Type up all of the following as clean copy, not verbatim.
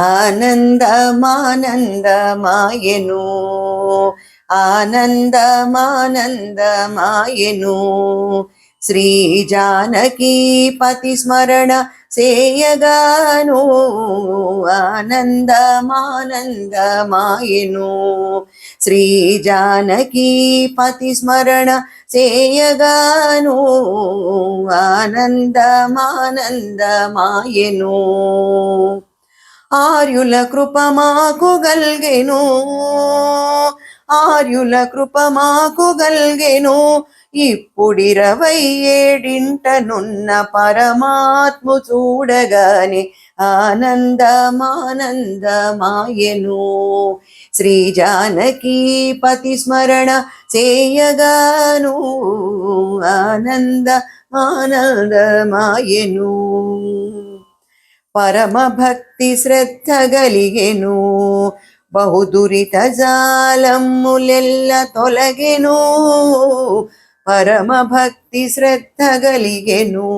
ఆనందమానందమాయెను ఆనందమానందమాయెను శ్రీ జానకీ పతి స్మరణ సేయగాను ఆనందమానందమాయెను శ్రీ జానకీ పతి స్మరణ సేయగాను ఆనందమానందమాయెను ఆర్యుల కృప మాకు గల్గెను ఆర్యుల కృప మాకు గల్గెను ఇప్పుడిరవై 7 పరమాత్ము చూడగానే ఆనందమానందమాయెను శ్రీ జానకీ పతి స్మరణ చేయగాను ఆనందమానందమాయెను పరమ భక్తి శ్రద్ధ గలిగెను బహుదురిత జాలమ్ములెల్ల తొలగెను పరమ భక్తి శ్రద్ధ గలిగెను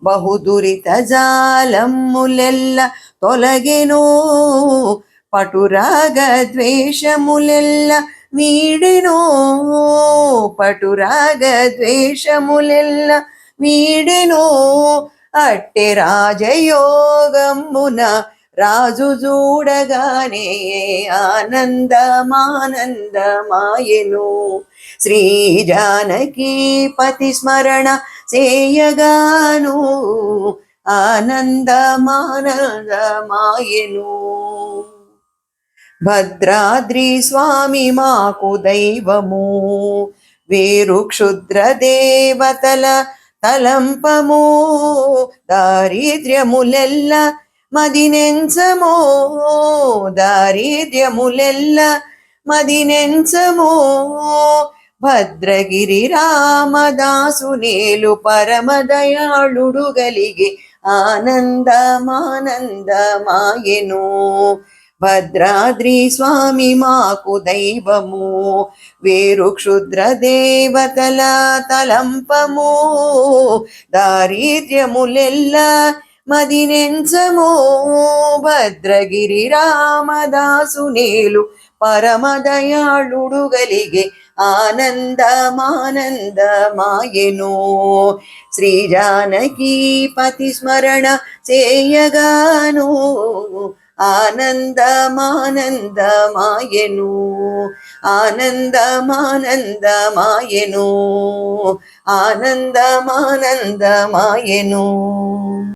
బహుదురిత జాలమ్ములెల్ల తొలగెను పటురాగ ద్వేషములెల్ల వీడెను పటురాగ ద్వేషములెల్ల వీడెను అట్టె రాజయోగమున రాజు చూడగానే ఆనందమానందమాయెను శ్రీ జానకీ పతి స్మరణ చేయగాను ఆనందమానందమాయెను భద్రాద్రి స్వామి మాకు దైవము వేరు క్షుద్ర దేవతల తలంపము దారిద్ర్యములెల్ల మదినెంచమో దారిద్ర్యములెల్ల మదినెంచమో భద్రగిరి రామదాసునేలు పరమదయాళుడు గలిగే ఆనందమానందమాయెను భద్రాద్రి స్వామి మాకు దైవము వేరు క్షుద్ర దేవతల తలంపము దారిద్ర్యములెల్ల మదినెంచమో భద్రగిరి రామదాసునేలు పరమదయాళుడు గలిగే ఆనందమానందమాయెను శ్రీ జానకీ పతి స్మరణ చేయగాను ఆనందమానందమాయెను ఆనందమానందమాయెను ఆనందమానందమాయెను